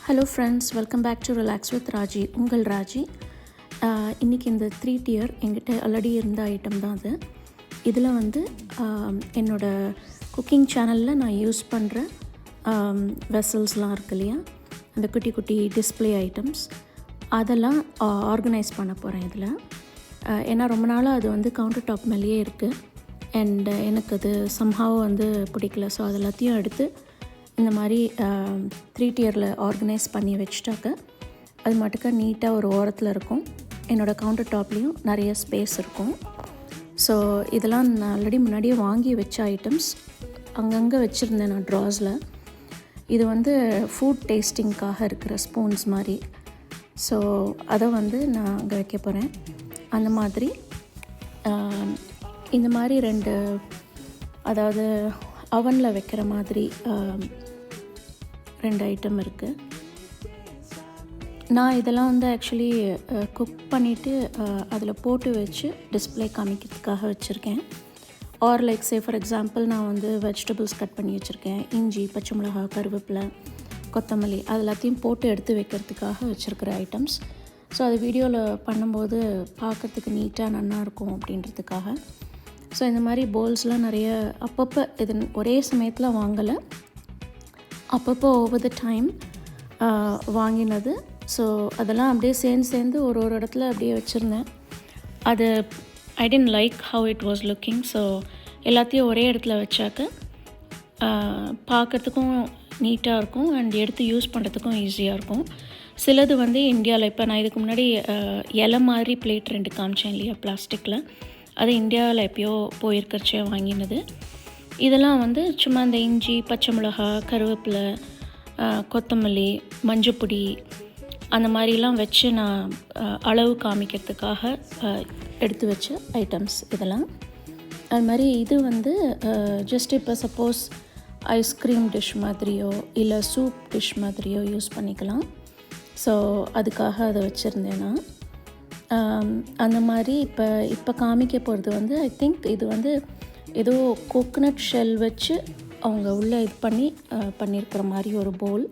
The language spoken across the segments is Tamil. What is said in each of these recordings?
Hello friends, welcome back to relax with Raji. உங்கள் ராஜி. இன்றைக்கி இந்த 3 tier என்கிட்ட ஆல்ரெடி இருந்த ஐட்டம் தான் அது. இதில் வந்து என்னோடய குக்கிங் சேனலில் நான் யூஸ் பண்ணுற வெசல்ஸ்லாம் இருக்கு இல்லையா, அந்த குட்டி குட்டி டிஸ்பிளே ஐட்டம்ஸ் அதெல்லாம் ஆர்கனைஸ் பண்ண போகிறேன் இதில். ஏன்னா ரொம்ப நாளாக அது வந்து கவுண்டர் டாப் மேலேயே இருக்குது அண்ட் எனக்கு அது சம்ஹாவ் வந்து பிடிக்கல. ஸோ அது எல்லாத்தையும் எடுத்து இந்த மாதிரி 3 tierல ஆர்கனைஸ் பண்ணி வச்சுட்டாக்க அது மட்டுக்க நீட்டாக ஒரு ஓரத்தில் இருக்கும். என்னோடய கவுண்டர் டாப்லேயும் நிறைய ஸ்பேஸ் இருக்கும். ஸோ இதெல்லாம் நான் ஆல்ரெடி முன்னாடியே வாங்கி வச்ச ஐட்டம்ஸ் அங்கங்கே வச்சுருந்தேன் நான் ட்ராஸில். இது வந்து ஃபுட் டேஸ்டிங்காக இருக்கிற ஸ்பூன்ஸ் மாதிரி. ஸோ அதை வந்து நான் அங்கே வைக்க போகிறேன். அந்த மாதிரி இந்த மாதிரி 2, அதாவது அவனில் வைக்கிற மாதிரி 2 ஐட்டம் இருக்குது. நான் இதெல்லாம் வந்து ஆக்சுவலி குக் பண்ணிவிட்டு அதில் போட்டு வச்சு டிஸ்பிளே காமிக்கிறதுக்காக வச்சுருக்கேன். Or like say for example நான் வந்து வெஜிடபிள்ஸ் கட் பண்ணி வச்சுருக்கேன். இஞ்சி, பச்சை மிளகா, கருவேப்பிலை, கொத்தமல்லி அது எல்லாத்தையும் போட்டு எடுத்து வைக்கிறதுக்காக வச்சுருக்கிற ஐட்டம்ஸ். ஸோ அது வீடியோவில் பண்ணும்போது பார்க்குறதுக்கு நீட்டாக நல்லாயிருக்கும் அப்படின்றதுக்காக. ஸோ இந்த மாதிரி போல்ஸ்லாம் நிறைய அப்பப்போ இது ஒரே சமயத்தில் வாங்கலை, அப்பப்போ ஓவர் த டைம் வாங்கினது. ஸோ அதெல்லாம் அப்படியே சேர்ந்து ஒரு இடத்துல அப்படியே வச்சுருந்தேன். அது I tend like how it was looking. So எல்லாத்தையும் ஒரே இடத்துல வச்சாக்க பார்க்குறதுக்கும் நீட்டாக இருக்கும் அண்ட் எடுத்து யூஸ் பண்ணுறதுக்கும் ஈஸியாக இருக்கும். சிலது வந்து இந்தியாவில், இப்போ நான் இதுக்கு முன்னாடி இலை மாதிரி பிளேட் 2 காமிச்சேன் இல்லையா பிளாஸ்டிக்கில், அது இந்தியாவில் எப்போயோ போயிருக்கிறச்சே வாங்கினது. இதெல்லாம் வந்து சும்மா இந்த இஞ்சி, பச்சை மிளகா, கருவேப்பிலை, கொத்தமல்லி, மஞ்சப்பொடி அந்த மாதிரிலாம் வச்சு நான் அளவு காமிக்கிறதுக்காக எடுத்து வச்ச ஐட்டம்ஸ் இதெல்லாம். அது மாதிரி இது வந்து ஜஸ்ட் இப்போ சப்போஸ் ஐஸ்கிரீம் டிஷ் மாதிரியோ இல்லை சூப் டிஷ் மாதிரியோ யூஸ் பண்ணிக்கலாம். ஸோ அதுக்காக அதை வச்சுருந்தேன் நான். அந்த மாதிரி இப்போ காமிக்க போகிறது வந்து ஐ திங்க் இது வந்து ஏதோ கோகனட் ஷெல் வச்சு அவங்க உள்ளே இது பண்ணியிருக்கிற மாதிரி ஒரு போல்.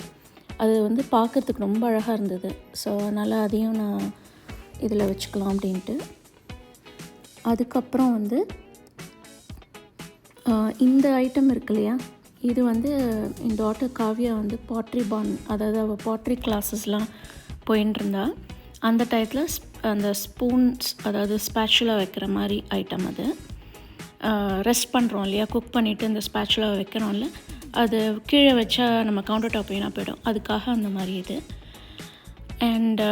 அது வந்து பார்க்குறதுக்கு ரொம்ப அழகாக இருந்தது. ஸோ அதனால் அதையும் நான் இதில் வச்சுக்கலாம் அப்படின்ட்டு. அதுக்கப்புறம் வந்து இந்த ஐட்டம் இருக்கு இல்லையா, இது வந்து என் டாட்டர் காவ்யா வந்து பாட்ரி அதாவது அவள் பாட்ரி கிளாஸஸ்லாம் போயின்னு இருந்தா. அந்த டயத்தில் அந்த ஸ்பூன்ஸ், அதாவது ஸ்பேச்சுலா வைக்கிற மாதிரி ஐட்டம் அது. ரெஸ்ட் பண்ணுறோம் இல்லையா, குக் பண்ணிவிட்டு இந்த ஸ்பேச்சுலா வைக்கிறோம்ல, அது கீழே வச்சா நம்ம கவுண்டர் டாப் வீணாக போயிடும். அதுக்காக அந்த மாதிரி இது. அண்ட்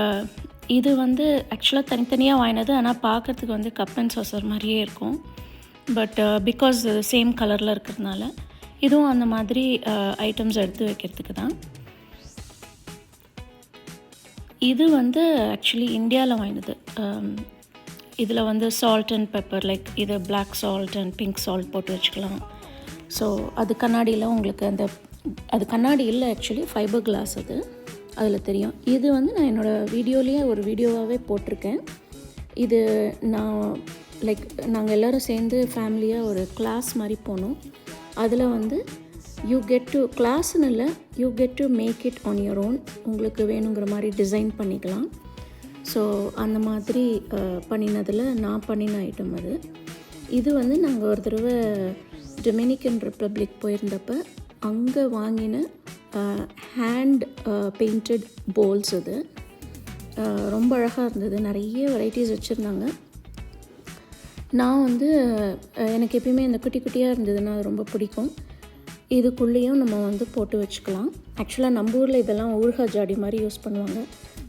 இது வந்து ஆக்சுவலாக தனித்தனியாக வாங்கினது. ஆனால் பார்க்குறதுக்கு வந்து கப் அண்ட் சாசர் மாதிரியே இருக்கும். பட் பிகாஸ் சேம் கலரில் இருக்கிறதுனால இதுவும் அந்த மாதிரி ஐட்டம்ஸ் எடுத்து வைக்கிறதுக்கு தான். இது வந்து ஆக்சுவலி இந்தியாவில் வாங்கினது. இதில் வந்து சால்ட் அண்ட் பெப்பர், லைக் இது black salt and pink salt போட்டு வச்சுக்கலாம். ஸோ அது கண்ணாடியில் உங்களுக்கு அது கண்ணாடி இல்லை, ஆக்சுவலி ஃபைபர் கிளாஸ் அது, அதில் தெரியும். இது வந்து நான் என்னோடய வீடியோலேயே ஒரு வீடியோவாகவே போட்டிருக்கேன். இது நான் லைக் நாங்கள் எல்லோரும் சேர்ந்து ஃபேமிலியாக ஒரு கிளாஸ் மாதிரி போனோம். அதில் வந்து யூ கெட் டு கிளாஸ்ன்னு இல்லை, you get to make it on your own. உங்களுக்கு வேணுங்கிற மாதிரி டிசைன் பண்ணிக்கலாம். ஸோ அந்த மாதிரி பண்ணினதில் நான் பண்ணின ஐட்டம் அது. இது வந்து நாங்கள் ஒரு தடவை டொமினிக்கன் ரிப்பப்ளிக் போயிருந்தப்போ அங்கே வாங்கின ஹேண்ட் பெயிண்டட் போல்ஸ். அது ரொம்ப அழகாக இருந்தது. நிறைய வெரைட்டிஸ் வச்சுருந்தாங்க. நான் வந்து எனக்கு எப்பயுமே இந்த குட்டி குட்டியாக இருந்ததுன்னா அது ரொம்ப பிடிக்கும். இதுக்குள்ளேயும் நம்ம வந்து போட்டு வச்சுக்கலாம். ஆக்சுவலாக நம்ம ஊரில் இதெல்லாம் ஊறுகாய் ஜாடி மாதிரி யூஸ் பண்ணுவாங்க.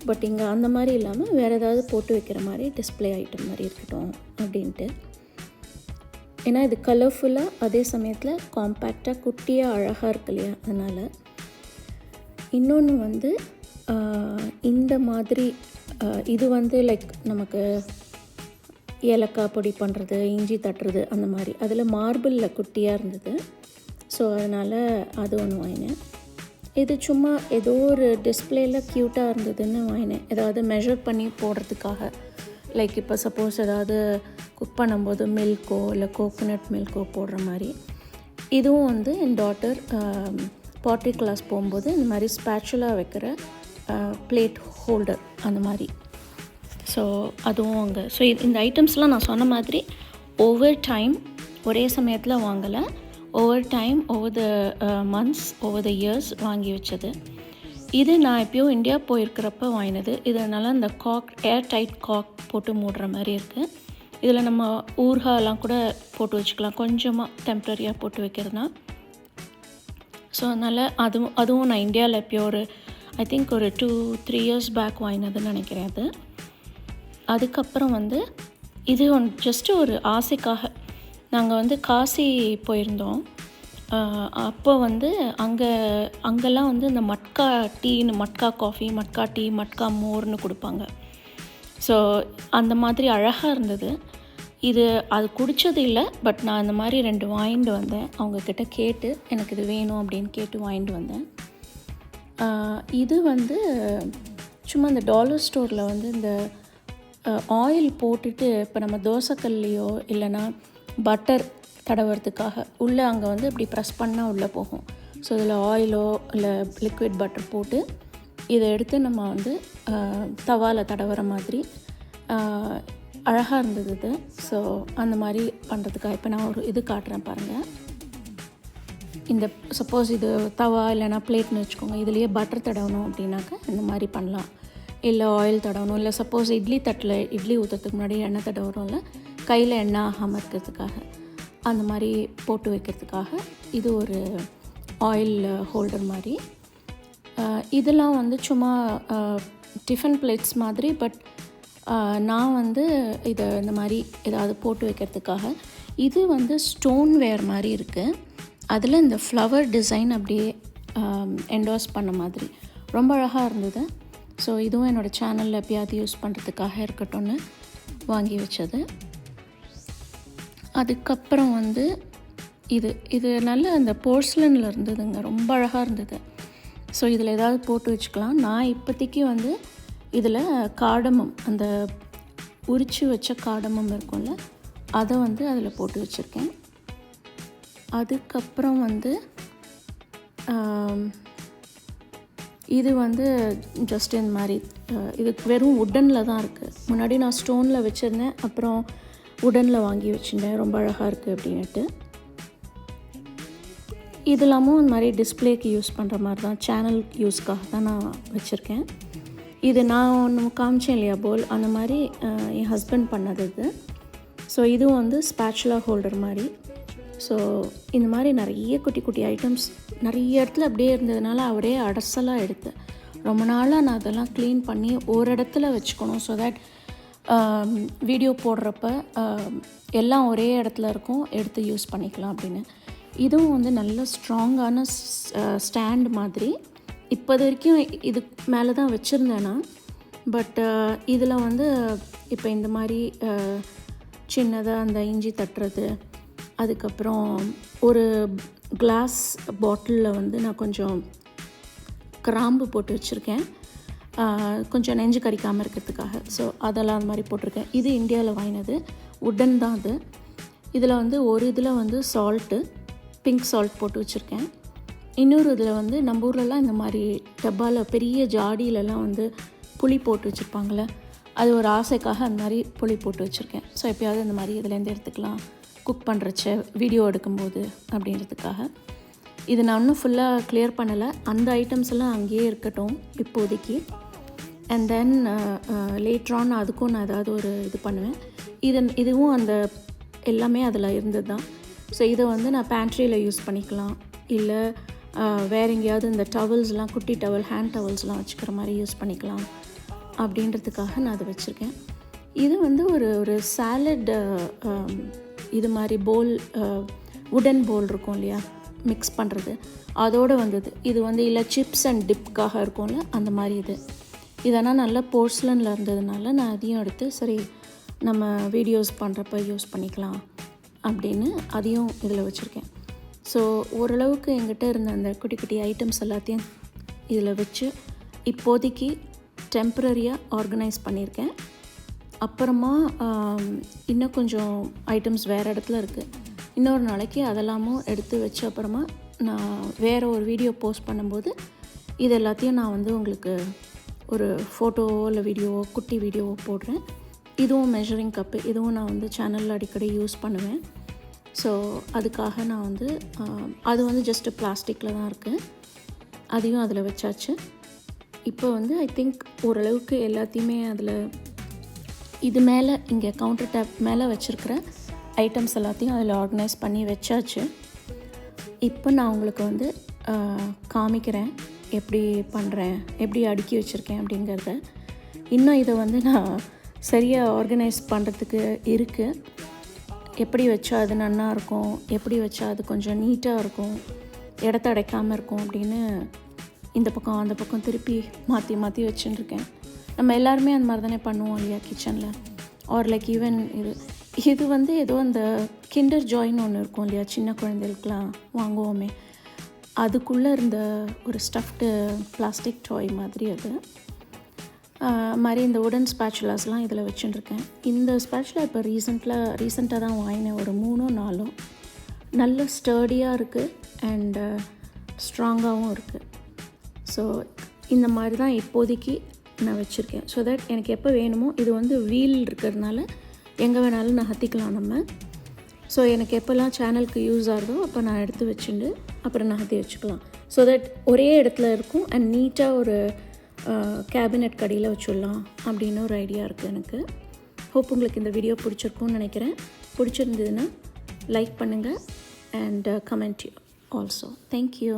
பட் இங்கே அந்த மாதிரி இல்லாமல் வேறு ஏதாவது போட்டு வைக்கிற மாதிரி டிஸ்பிளே ஐட்டம் மாதிரி இருக்கட்டும் அப்படின்ட்டு. ஏன்னா இது கலர்ஃபுல்லாக அதே சமயத்தில் காம்பேக்டாக குட்டியாக அழகாக இருக்கு இல்லையா, அதனால். இன்னொன்று வந்து இந்த மாதிரி இது வந்து லைக் நமக்கு ஏலக்காய் பொடி பண்ணுறது, இஞ்சி தட்டுறது அந்த மாதிரி, அதில் மார்பிளில் குட்டியாக இருந்தது. ஸோ அதனால் அது ஒன்று வாங்கினேன். இது சும்மா ஏதோ ஒரு டிஸ்பிளேயில் க்யூட்டாக இருந்ததுன்னு வாங்கினேன். ஏதாவது மெஷர் பண்ணி போடுறதுக்காக, லைக் இப்போ சப்போஸ் ஏதாவது குக் பண்ணும்போது மில்க்கோ இல்லை கோகோனட் மில்க்கோ போடுற மாதிரி. இதுவும் வந்து என் டாட்டர் பாட்ரி கிளாஸ் போகும்போது இந்த மாதிரி ஸ்பேச்சுலா வைக்கிற பிளேட் ஹோல்டர் அந்த மாதிரி. ஸோ அதுவும் அங்கே. ஸோ இந்த ஐட்டம்ஸ்லாம் நான் சொன்ன மாதிரி ஓவர் டைம் ஒரே சமயத்தில் வாங்கலை, over time over the months over the years வாங்கி வச்சது. இது நான் எப்போயோ இந்தியா போயிருக்கிறப்ப வாங்கினது. இதனால் இந்த காக் ஏர் டைட் காக் போட்டு மூடுற மாதிரி இருக்குது. இதில் நம்ம ஊறுகாயெல்லாம் கூட போட்டு வச்சுக்கலாம், கொஞ்சமாக டெம்ப்ரரியாக போட்டு வைக்கிறதுனா. ஸோ அதனால் அதுவும் நான் இந்தியாவில் எப்போயோ ஐ திங்க் ஒரு 2-3 இயர்ஸ் பேக் வாங்கினதுன்னு நினைக்கிறேன் அது. அதுக்கப்புறம் இது ஜஸ்ட்டு ஒரு ஆசைக்காக நாங்கள் காசி போயிருந்தோம். அப்போ அங்கெல்லாம் இந்த மட்கா டீன்னு, மட்கா காஃபி, மட்கா டீ, மட்கா மோர்னு கொடுப்பாங்க. ஸோ அந்த மாதிரி அழகாக இருந்தது. அது குடித்தது இல்லை, பட் நான் இந்த மாதிரி 2 வாங்கிட்டு வந்தேன். அவங்கக்கிட்ட கேட்டு எனக்கு இது வேணும் அப்படின்னு கேட்டு வாங்கிட்டு வந்தேன். இது சும்மா இந்த டாலர் ஸ்டோரில் இந்த ஆயில் போட்டுட்டு இப்போ நம்ம தோசைக்கல்லையோ இல்லைன்னா பட்டர் தடவுறதுக்காக உள்ளே அங்கே இப்படி ப்ரெஸ் பண்ணால் உள்ளே போகும். ஸோ இதில் ஆயிலோ இல்லை லிக்விட் பட்டர் போட்டு இதை எடுத்து நம்ம தவாவில் தடவுற மாதிரி அழகாக இருந்தது இது. ஸோ அந்த மாதிரி பண்ணுறதுக்காக இப்போ நான் ஒரு இது காட்டுறேன் பாருங்கள். இந்த சப்போஸ் இது தவா இல்லைனா பிளேட்னு வச்சுக்கோங்க, இதுலேயே பட்டர் தடவணும் அப்படின்னாக்கா இந்த மாதிரி பண்ணலாம். இல்லை ஆயில் தடவணும், இல்லை சப்போஸ் இட்லி தட்டில் இட்லி ஊற்றுறதுக்கு முன்னாடி எண்ணெய் தடவுறோம்ல, கையில் எண்ணெய் ஆகாமல் இருக்கிறதுக்காக அந்த மாதிரி போட்டு வைக்கிறதுக்காக இது ஒரு ஆயில் ஹோல்டர் மாதிரி. இதெல்லாம் சும்மா டிஃபன் பிளேட்ஸ் மாதிரி. பட் நான் இதை இந்த மாதிரி ஏதாவது போட்டு வைக்கிறதுக்காக. இது ஸ்டோன் வேர் மாதிரி இருக்குது. அதில் இந்த ஃப்ளவர் டிசைன் அப்படியே என்டோஸ் பண்ண மாதிரி ரொம்ப அழகாக இருந்தது. ஸோ இதுவும் என்னோடய சேனலில் எப்பயாவது யூஸ் பண்ணுறதுக்காக இருக்கட்டும்னு வாங்கி வச்சது. அதுக்கப்புறம் இது நல்ல அந்த போர்ஸ்லனில் இருந்ததுங்க, ரொம்ப அழகாக இருந்தது. ஸோ இதில் ஏதாவது போட்டு வச்சுக்கலாம். நான் இப்போதைக்கு இதில் காடமம், அந்த உரித்து வச்ச காடமம் இருக்கும்ல, அதை அதில் போட்டு வச்சுருக்கேன். அதுக்கப்புறம் இது ஜஸ்ட் இந்த மாதிரி இது வெறும் உட்டனில் தான் இருக்குது. முன்னாடி நான் ஸ்டோனில் வச்சுருந்தேன், அப்புறம் உடனில் வாங்கி வச்சுருந்தேன். ரொம்ப அழகாக இருக்குது அப்படின்ட்டு. இதெல்லாமும் இந்த மாதிரி டிஸ்பிளேக்கு யூஸ் பண்ணுற மாதிரி தான், சேனல் யூஸ்க்காக தான் நான் வச்சுருக்கேன். இது நான் ஒன்று காமிச்சேன் இல்லையா போல், அந்த மாதிரி என் ஹஸ்பண்ட் பண்ணது இது. ஸோ இதுவும் ஸ்பேச்சுலா ஹோல்டர் மாதிரி. ஸோ இந்த மாதிரி நிறைய குட்டி குட்டி ஐட்டம்ஸ் நிறைய இடத்துல அப்படியே இருந்ததுனால அவரே அடசலாக எடுத்து ரொம்ப நாளாக நான் அதெல்லாம் க்ளீன் பண்ணி ஒரு இடத்துல வச்சுக்கணும். ஸோ தட் வீடியோ போடுறப்ப எல்லாம் ஒரே இடத்துல இருக்கும், எடுத்து யூஸ் பண்ணிக்கலாம் அப்படின்னு. இதுவும் நல்ல ஸ்ட்ராங்கான ஸ்டாண்ட் மாதிரி. இப்போது வரைக்கும் இது மேலே தான் வச்சுருந்தேன் நான். பட் இதில் இப்போ இந்த மாதிரி சின்னதாக அந்த இஞ்சி தட்டுறது, அதுக்கப்புறம் ஒரு கிளாஸ் பாட்டிலில் நான் கொஞ்சம் கிராம்பு போட்டு வச்சுருக்கேன், கொஞ்சம் நெஞ்சு கறிக்காமல் இருக்கிறதுக்காக. ஸோ அதெல்லாம் அந்த மாதிரி போட்டிருக்கேன். இது இந்தியாவில் வாங்கினது, உட்டன் தான் அது. இதில் ஒரு இதில் சால்ட்டு, பிங்க் சால்ட் போட்டு வச்சுருக்கேன். இன்னொரு இதில் நம்ம ஊர்லலாம் இந்த மாதிரி டப்பாவில் பெரிய ஜாடியிலலாம் புளி போட்டு வச்சுருப்பாங்களே, அது ஒரு ஆசைக்காக அந்த மாதிரி புளி போட்டு வச்சுருக்கேன். ஸோ எப்போயாவது இந்த மாதிரி இதுலேருந்து எடுத்துக்கலாம் குக் பண்ணுறச்ச, வீடியோ எடுக்கும்போது அப்படின்றதுக்காக. இது நான் இன்னும் ஃபுல்லாக கிளியர் பண்ணலை. அந்த ஐட்டம்ஸ் எல்லாம் அங்கேயே இருக்கட்டும் இப்போதைக்கு. அண்ட் தென் லேட்ரான் அதுக்கும் நான் ஏதாவது ஒரு இது பண்ணுவேன். இதுவும் அந்த எல்லாமே அதில் இருந்தது தான். ஸோ இதை நான் பேண்ட்ரியில் யூஸ் பண்ணிக்கலாம், இல்லை வேறு எங்கேயாவது இந்த டவல்ஸ்லாம், குட்டி டவல், ஹேண்ட் டவல்ஸ்லாம் வச்சுக்கிற மாதிரி யூஸ் பண்ணிக்கலாம் அப்படின்றதுக்காக நான் அதை வச்சுருக்கேன். இது ஒரு சாலட் இது மாதிரி போல், உடன் போல் இருக்கும் இல்லையா, மிக்ஸ் பண்ணுறது, அதோடு வந்தது. இது இல்லை சிப்ஸ் அண்ட் டிப்காக இருக்கும்ல, அந்த மாதிரி இதெல்லாம் நல்ல போர்ஸ்லனில் இருந்ததுனால நான் அதையும் எடுத்து சரி நம்ம வீடியோஸ் பண்ணுறப்ப யூஸ் பண்ணிக்கலாம் அப்படின்னு அதையும் இதில் வச்சுருக்கேன். ஸோ ஓரளவுக்கு என்கிட்ட இருந்த அந்த குட்டி குட்டி ஐட்டம்ஸ் எல்லாத்தையும் இதில் வச்சு இப்போதைக்கு டெம்ப்ரரியாக ஆர்கனைஸ் பண்ணியிருக்கேன். அப்புறமா இன்னும் கொஞ்சம் ஐட்டம்ஸ் வேறு இடத்துல இருக்குது. இன்னொரு நாளைக்கு அதெல்லாமும் எடுத்து வச்ச அப்புறமா நான் வேறு ஒரு வீடியோ போஸ்ட் பண்ணும்போது இது எல்லாத்தையும் நான் உங்களுக்கு ஒரு ஃபோட்டோவோ இல்லை வீடியோவோ குட்டி வீடியோவோ போடுறேன். இதுவும் மெஷரிங் கப்பு, இதுவும் நான் வந்து சேனலில் அடிக்கடி யூஸ் பண்ணுவேன். ஸோ அதுக்காக நான் வந்து அது வந்து ஜஸ்ட்டு பிளாஸ்டிக்கில் தான் இருக்குது, அதையும் அதில் வச்சாச்சு. இப்போ வந்து ஐ திங்க் ஓரளவுக்கு எல்லாத்தையுமே அதில் இது மேலே இங்கே கவுண்டர் டாப் மேலே வச்சுருக்கிற ஐட்டம்ஸ் எல்லாத்தையும் அதில் ஆர்கனைஸ் பண்ணி வச்சாச்சு. இப்போ நான் உங்களுக்கு வந்து காமிக்கிறேன் எப்படி பண்ணுறேன், எப்படி அடுக்கி வச்சுருக்கேன் அப்படிங்கிறத. இன்னும் இதை வந்து நான் சரியாக ஆர்கனைஸ் பண்ணுறதுக்கு இருக்குது. எப்படி வச்சா அது நல்லா இருக்கும், எப்படி வச்சா அது கொஞ்சம் நீட்டாக இருக்கும், இடத்த அடைக்காமல் இருக்கும் அப்படின்னு இந்த பக்கம் அந்த பக்கம் திருப்பி மாற்றி மாற்றி வச்சுட்டுருக்கேன். நம்ம எல்லாருமே அந்த மாதிரி தானே பண்ணுவோம் இல்லையா கிச்சனில். ஆர் லைக் ஈவன் இது வந்து ஏதோ அந்த கிண்டர் ஜாய்ன்னு ஒன்று இருக்கும் இல்லையா, சின்ன குழந்தைகளுக்கெலாம் வாங்குவோமே, அதுக்குள்ளே இருந்த ஒரு ஸ்டஃப்டு பிளாஸ்டிக் டாய் மாதிரி அது மாதிரி. இந்த உடன் ஸ்பேச்சுலாஸ்லாம் இதில் வச்சுட்டுருக்கேன். இந்த ஸ்பேச்சுலா இப்போ ரீசெண்டாக தான் வாங்கினேன், ஒரு 3-4. நல்ல ஸ்டர்டியாக இருக்குது அண்டு ஸ்ட்ராங்காகவும் இருக்குது. ஸோ இந்த மாதிரி தான் இப்போதைக்கு நான் வச்சுருக்கேன். ஸோ தட் எனக்கு எப்போ வேணுமோ, இது வந்து வீல் இருக்கிறதுனால எங்கே வேணாலும் நகர்த்திக்கலாம் நம்ம. ஸோ எனக்கு எப்போல்லாம் சேனலுக்கு யூஸ் ஆகுதோ அப்போ நான் எடுத்து வச்சுட்டு அப்புறம் நகர்த்தி வச்சுக்கலாம். ஸோ தட் ஒரே இடத்துல இருக்கும் அண்ட் நீட்டாக ஒரு கேபினெட் கடியில் வச்சுடலாம் அப்படின்னு ஒரு ஐடியா இருக்குது எனக்கு. ஹோப் உங்களுக்கு இந்த வீடியோ பிடிச்சிருக்கும்னு நினைக்கிறேன். பிடிச்சிருந்ததுன்னா லைக் பண்ணுங்கள் அண்ட் கமெண்ட் ஆல்சோ. தேங்க்யூ.